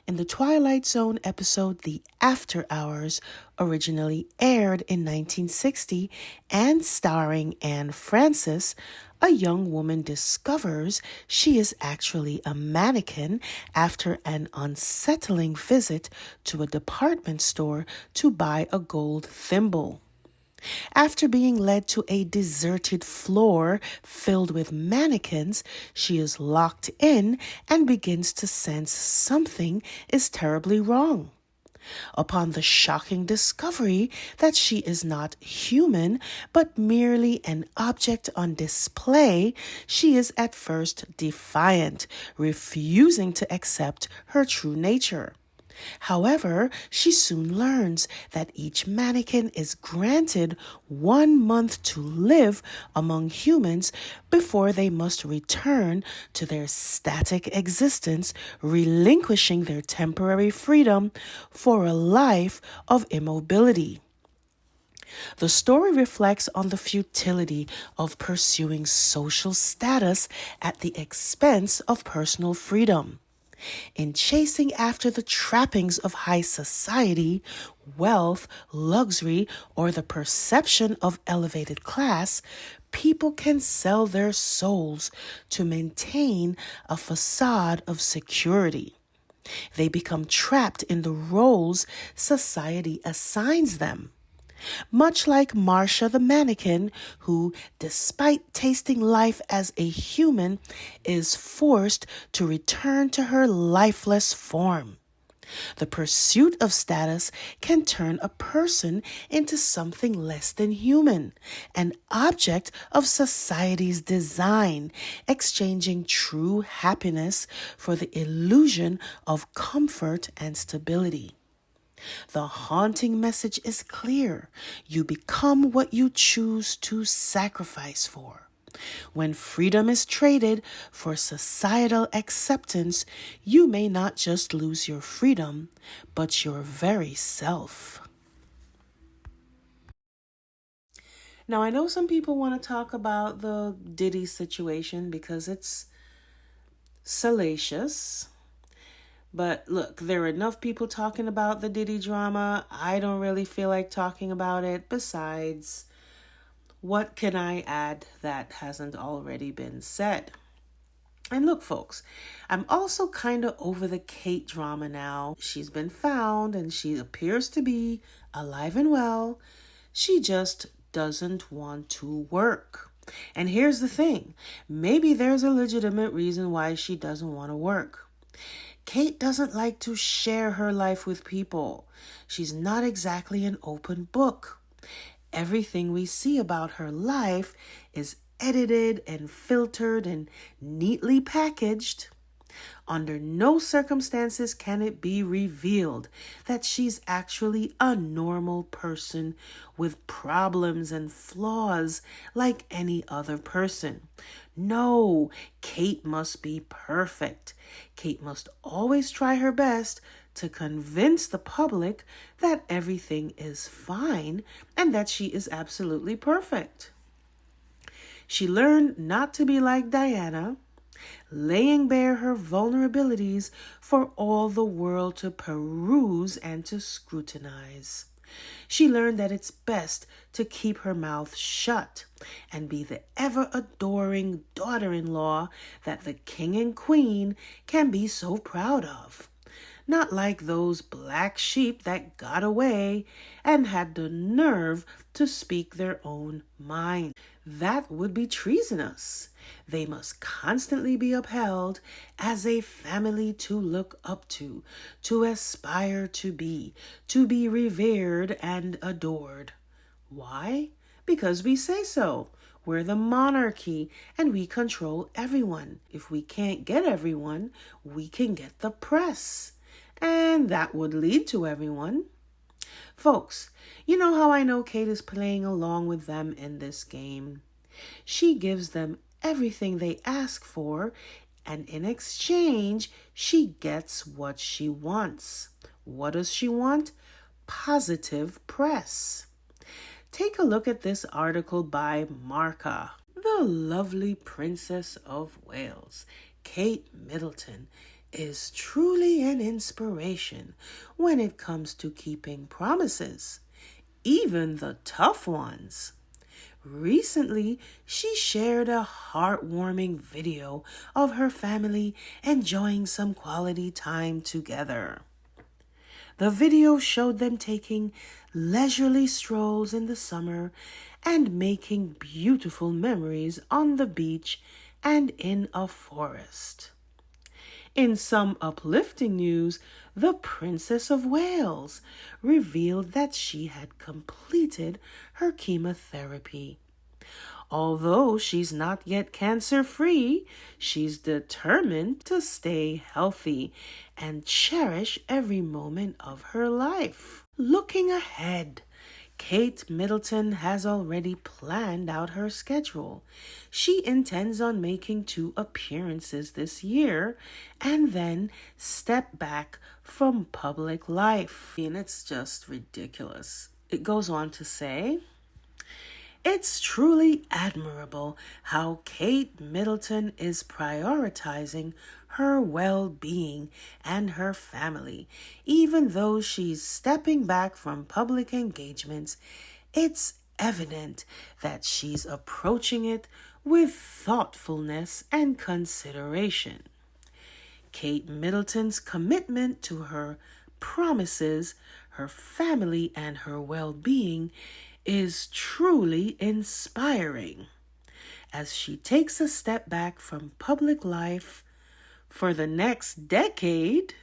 In the Twilight Zone episode The After Hours, originally aired in 1960 and starring Anne Francis, a young woman discovers she is actually a mannequin after an unsettling visit to a department store to buy a gold thimble. After being led to a deserted floor filled with mannequins, she is locked in and begins to sense something is terribly wrong. Upon the shocking discovery that she is not human, but merely an object on display, she is at first defiant, refusing to accept her true nature. However, she soon learns that each mannequin is granted 1 month to live among humans before they must return to their static existence, relinquishing their temporary freedom for a life of immobility. The story reflects on the futility of pursuing social status at the expense of personal freedom. In chasing after the trappings of high society, wealth, luxury, or the perception of elevated class, people can sell their souls to maintain a facade of security. They become trapped in the roles society assigns them. Much like Marcia the mannequin, who, despite tasting life as a human, is forced to return to her lifeless form. The pursuit of status can turn a person into something less than human, an object of society's design, exchanging true happiness for the illusion of comfort and stability. The haunting message is clear. You become what you choose to sacrifice for. When freedom is traded for societal acceptance, you may not just lose your freedom, but your very self. Now, I know some people want to talk about the Diddy situation because it's salacious. But look, there are enough people talking about the Diddy drama. I don't really feel like talking about it. Besides, what can I add that hasn't already been said? And look, folks, I'm also kind of over the Kate drama now. She's been found and she appears to be alive and well. She just doesn't want to work. And here's the thing. Maybe there's a legitimate reason why she doesn't want to work. Kate doesn't like to share her life with people. She's not exactly an open book. Everything we see about her life is edited and filtered and neatly packaged. Under no circumstances can it be revealed that she's actually a normal person with problems and flaws like any other person. No, Kate must be perfect. Kate must always try her best to convince the public that everything is fine and that she is absolutely perfect. She learned not to be like Diana, laying bare her vulnerabilities for all the world to peruse and to scrutinize. She learned that it's best to keep her mouth shut and be the ever-adoring daughter-in-law that the king and queen can be so proud of. Not like those black sheep that got away and had the nerve to speak their own mind. That would be treasonous. They must constantly be upheld as a family to look up to aspire to be revered and adored. Why? Because we say so. We're the monarchy and we control everyone. If we can't get everyone, we can get the press. And that would lead to everyone. Folks, you know how I know Kate is playing along with them in this game? She gives them everything they ask for, and in exchange, she gets what she wants. What does she want? Positive press. Take a look at this article by Marca. The lovely Princess of Wales, Kate Middleton, is truly an inspiration when it comes to keeping promises, even the tough ones. Recently, she shared a heartwarming video of her family enjoying some quality time together. The video showed them taking leisurely strolls in the summer and making beautiful memories on the beach and in a forest. In some uplifting news, the Princess of Wales revealed that she had completed her chemotherapy. Although she's not yet cancer-free, she's determined to stay healthy and cherish every moment of her life. Looking ahead, Kate Middleton has already planned out her schedule. She intends on making 2 appearances this year and then step back from public life. And it's just ridiculous. It goes on to say, "It's truly admirable how Kate Middleton is prioritizing her well-being and her family. Even though she's stepping back from public engagements, it's evident that she's approaching it with thoughtfulness and consideration. Kate Middleton's commitment to her promises, her family, and her well-being is truly inspiring. As she takes a step back from public life for the next decade,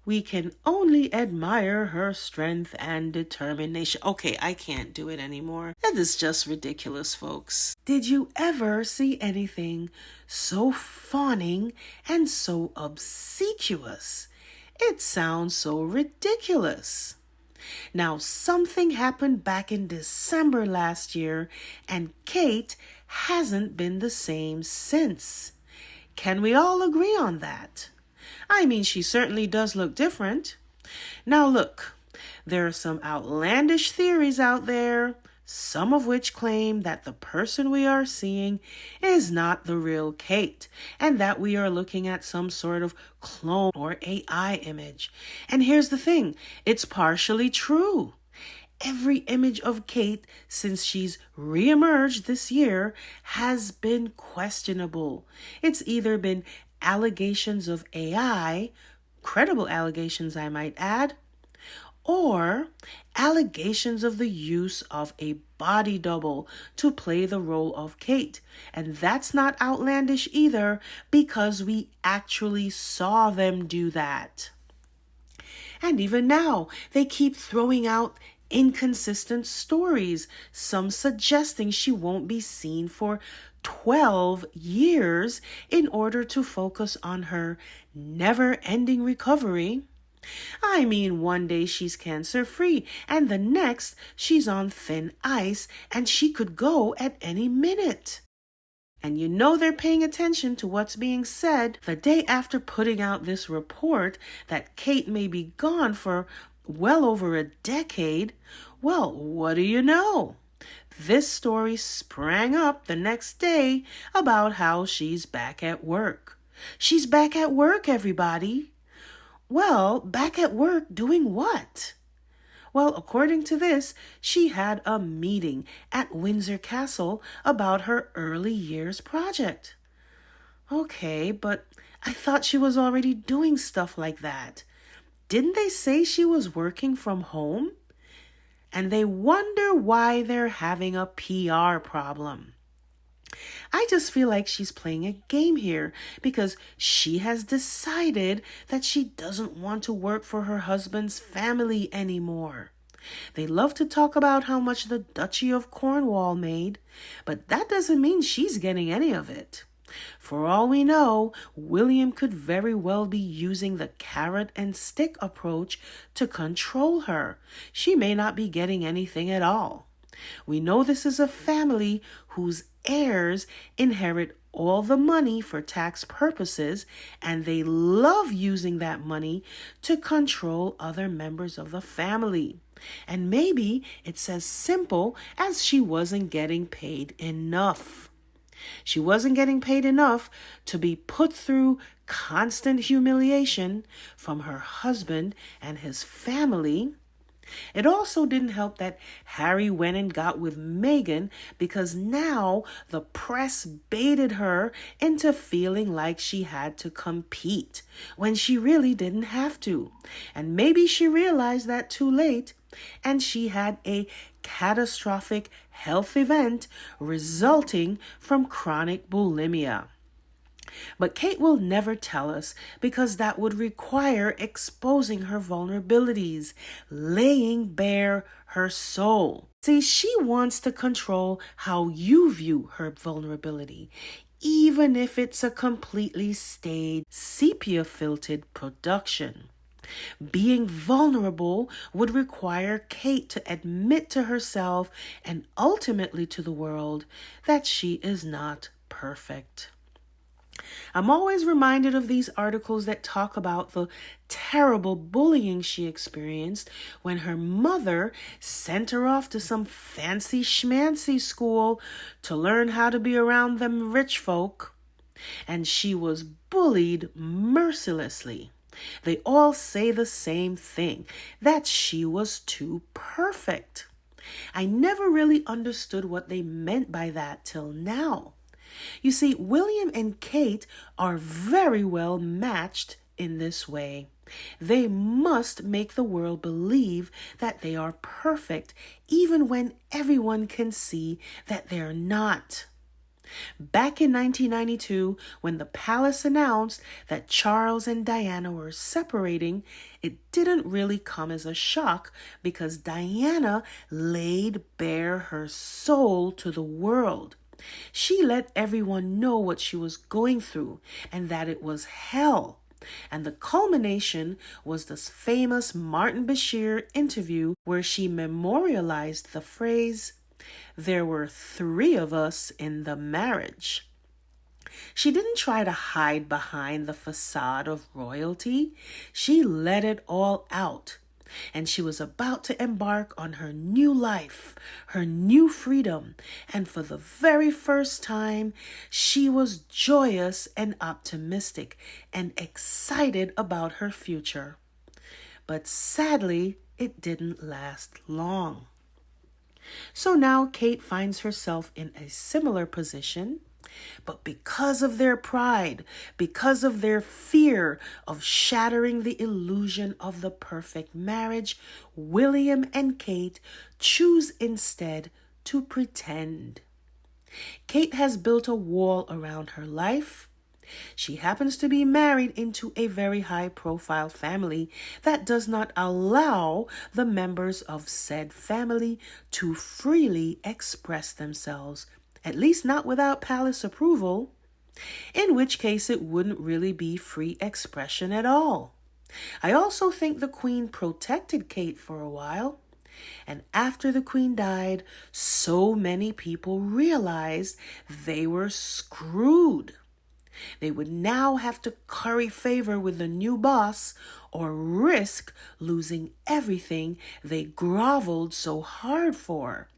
we can only admire her strength and determination." Okay, I can't do it anymore. That is just ridiculous, folks. Did you ever see anything so fawning and so obsequious? It sounds so ridiculous. Now, something happened back in December last year, and Kate hasn't been the same since. Can we all agree on that? I mean, she certainly does look different. Now, look, there are some outlandish theories out there, some of which claim that the person we are seeing is not the real Kate, and that we are looking at some sort of clone or AI image. And here's the thing, it's partially true. Every image of Kate since she's reemerged this year has been questionable. It's either been allegations of AI, credible allegations I might add, or allegations of the use of a body double to play the role of Kate. And that's not outlandish either, because we actually saw them do that. And even now, they keep throwing out inconsistent stories, some suggesting she won't be seen for 12 years in order to focus on her never-ending recovery. I mean, one day she's cancer-free, and the next she's on thin ice, and she could go at any minute. And you know they're paying attention to what's being said the day after putting out this report that Kate may be gone for well over a decade. Well, what do you know? This story sprang up the next day about how she's back at work. She's back at work, everybody. Well, back at work doing what? Well, according to this, she had a meeting at Windsor Castle about her early years project. Okay, but I thought she was already doing stuff like that. Didn't they say she was working from home? And they wonder why they're having a PR problem. I just feel like she's playing a game here because she has decided that she doesn't want to work for her husband's family anymore. They love to talk about how much the Duchy of Cornwall made, but that doesn't mean she's getting any of it. For all we know, William could very well be using the carrot and stick approach to control her. She may not be getting anything at all. We know this is a family whose heirs inherit all the money for tax purposes, and they love using that money to control other members of the family. And maybe it's as simple as she wasn't getting paid enough. She wasn't getting paid enough to be put through constant humiliation from her husband and his family. It also didn't help that Harry went and got with Meghan because now the press baited her into feeling like she had to compete when she really didn't have to. And maybe she realized that too late, and she had a catastrophic health event resulting from chronic bulimia. But Kate will never tell us because that would require exposing her vulnerabilities, laying bare her soul. See, she wants to control how you view her vulnerability, even if it's a completely staged, sepia-filtered production. Being vulnerable would require Kate to admit to herself and ultimately to the world that she is not perfect. I'm always reminded of these articles that talk about the terrible bullying she experienced when her mother sent her off to some fancy schmancy school to learn how to be around them rich folk. And she was bullied mercilessly. They all say the same thing, that she was too perfect. I never really understood what they meant by that till now. You see, William and Kate are very well matched in this way. They must make the world believe that they are perfect, even when everyone can see that they're not. Back in 1992, when the palace announced that Charles and Diana were separating, it didn't really come as a shock because Diana laid bare her soul to the world. She let everyone know what she was going through and that it was hell. And the culmination was this famous Martin Bashir interview where she memorialized the phrase, "There were 3 of us in the marriage." She didn't try to hide behind the facade of royalty. She let it all out. And she was about to embark on her new life, her new freedom. And for the very first time, she was joyous and optimistic and excited about her future. But sadly, it didn't last long. So now Kate finds herself in a similar position. But because of their pride, because of their fear of shattering the illusion of the perfect marriage, William and Kate choose instead to pretend. Kate has built a wall around her life. She happens to be married into a very high-profile family that does not allow the members of said family to freely express themselves, at least not without palace approval, in which case it wouldn't really be free expression at all. I also think the Queen protected Kate for a while, and after the Queen died, so many people realized they were screwed. They would now have to curry favor with the new boss or risk losing everything they groveled so hard for.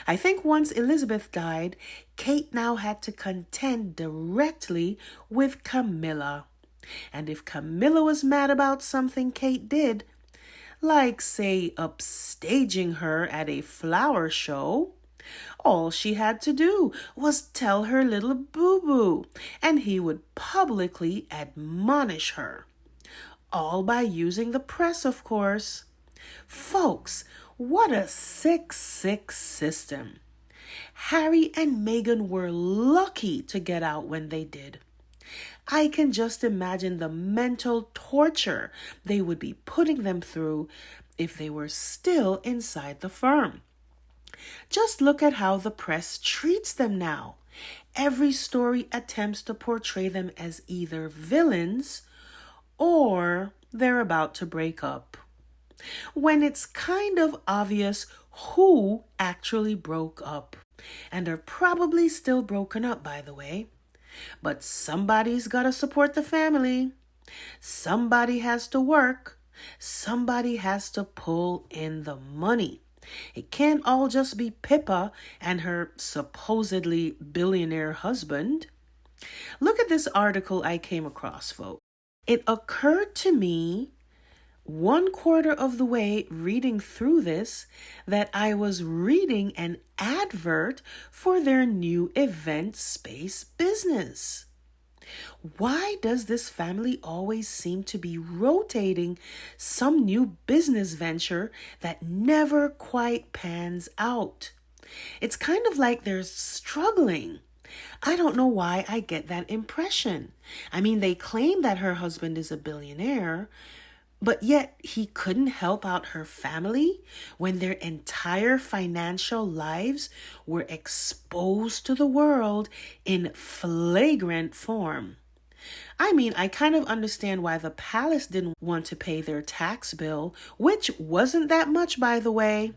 I think once Elizabeth died, Kate now had to contend directly with Camilla. And if Camilla was mad about something Kate did, like, say, upstaging her at a flower show, all she had to do was tell her little boo-boo, and he would publicly admonish her. All by using the press, of course. Folks, what a sick system. Harry and Meghan were lucky to get out when they did. I can just imagine the mental torture they would be putting them through if they were still inside the firm. Just look at how the press treats them now. Every story attempts to portray them as either villains or they're about to break up, when it's kind of obvious who actually broke up, and are probably still broken up, by the way. But somebody's got to support the family. Somebody has to work. Somebody has to pull in the money. It can't all just be Pippa and her supposedly billionaire husband. Look at this article I came across, folks. It occurred to me 1/4 of the way reading through this that I was reading an advert for their new event space business. Why does this family always seem to be rotating some new business venture that never quite pans out? It's kind of like they're struggling. I don't know why I get that impression. I mean, they claim that her husband is a billionaire, but yet he couldn't help out her family when their entire financial lives were exposed to the world in flagrant form. I mean, I kind of understand why the palace didn't want to pay their tax bill, which wasn't that much, by the way.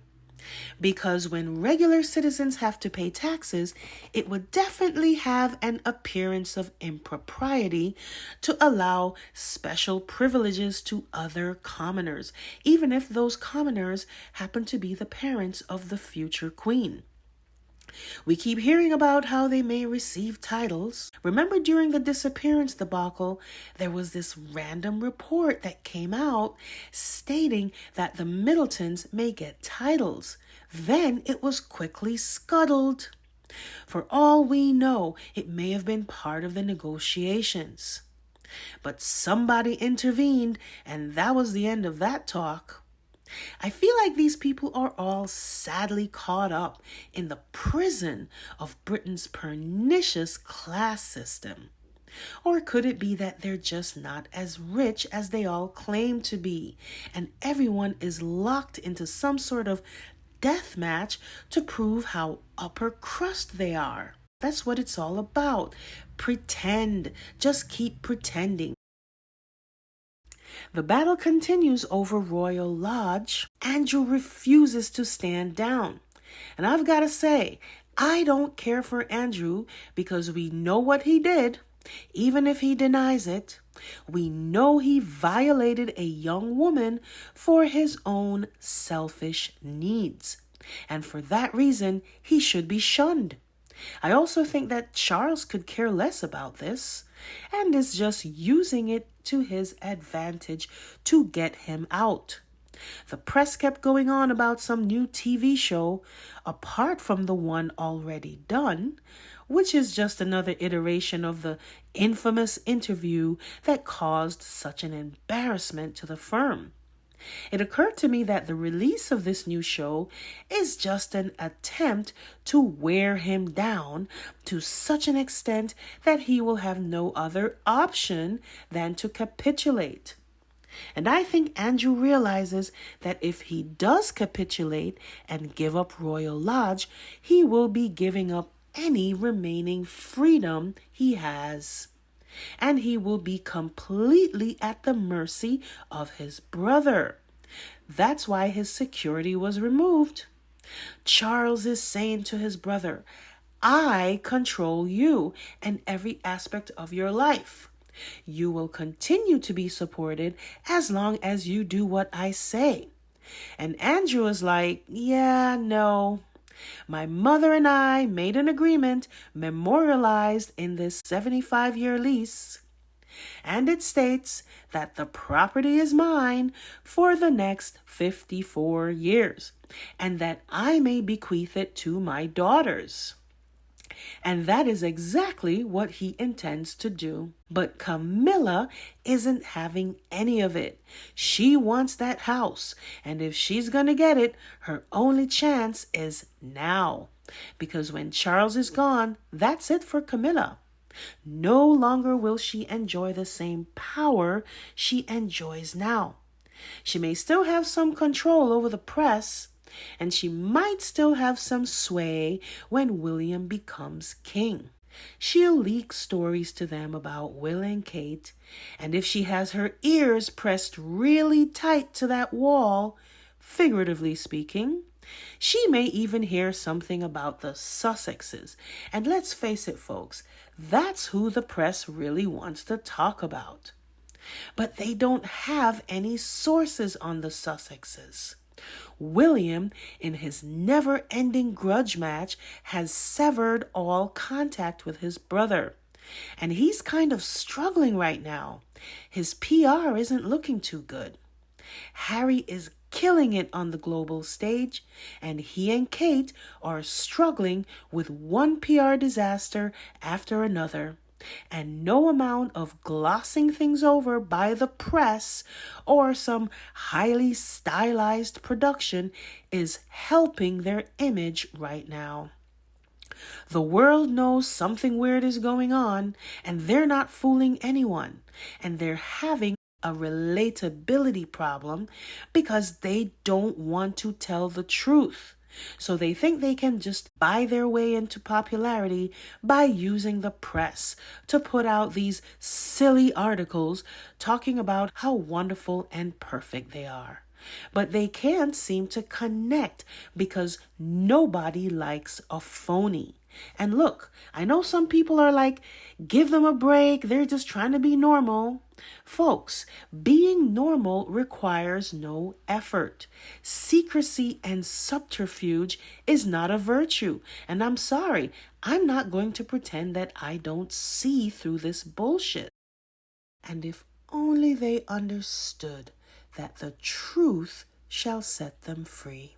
Because when regular citizens have to pay taxes, it would definitely have an appearance of impropriety to allow special privileges to other commoners, even if those commoners happen to be the parents of the future queen. We keep hearing about how they may receive titles. Remember during the disappearance debacle, there was this random report that came out stating that the Middletons may get titles. Then it was quickly scuttled. For all we know, it may have been part of the negotiations. But somebody intervened, and that was the end of that talk. I feel like these people are all sadly caught up in the prison of Britain's pernicious class system. Or could it be that they're just not as rich as they all claim to be, and everyone is locked into some sort of death match to prove how upper crust they are? That's what it's all about. Pretend. Just keep pretending. The battle continues over Royal Lodge. Andrew refuses to stand down. And I've got to say, I don't care for Andrew because we know what he did. Even if he denies it, we know he violated a young woman for his own selfish needs. And for that reason, he should be shunned. I also think that Charles could care less about this and is just using it to his advantage to get him out. The press kept going on about some new TV show apart from the one already done, which is just another iteration of the infamous interview that caused such an embarrassment to the firm. It occurred to me that the release of this new show is just an attempt to wear him down to such an extent that he will have no other option than to capitulate. And I think Andrew realizes that if he does capitulate and give up Royal Lodge, he will be giving up any remaining freedom he has. And he will be completely at the mercy of his brother. That's why his security was removed. Charles is saying to his brother, I control you and every aspect of your life. You will continue to be supported as long as you do what I say. And Andrew is like, yeah, no. My mother and I made an agreement memorialized in this 75-year lease. And it states that the property is mine for the next 54 years and that I may bequeath it to my daughters. And that is exactly what he intends to do. But Camilla isn't having any of it. She wants that house. And if she's going to get it, her only chance is now. Because when Charles is gone, that's it for Camilla. No longer will she enjoy the same power she enjoys now. She may still have some control over the press, and she might still have some sway when William becomes king. She'll leak stories to them about Will and Kate, and if she has her ears pressed really tight to that wall, figuratively speaking, she may even hear something about the Sussexes. And let's face it, folks, that's who the press really wants to talk about. But they don't have any sources on the Sussexes. William, in his never-ending grudge match, has severed all contact with his brother. And he's kind of struggling right now. His PR isn't looking too good. Harry is killing it on the global stage, and he and Kate are struggling with one PR disaster after another. And no amount of glossing things over by the press or some highly stylized production is helping their image right now. The world knows something weird is going on, and they're not fooling anyone. And they're having a relatability problem because they don't want to tell the truth. So they think they can just buy their way into popularity by using the press to put out these silly articles talking about how wonderful and perfect they are. But they can't seem to connect because nobody likes a phony. And look, I know some people are like, give them a break, they're just trying to be normal. Folks, being normal requires no effort. Secrecy and subterfuge is not a virtue. And I'm sorry, I'm not going to pretend that I don't see through this bullshit. And if only they understood that the truth shall set them free.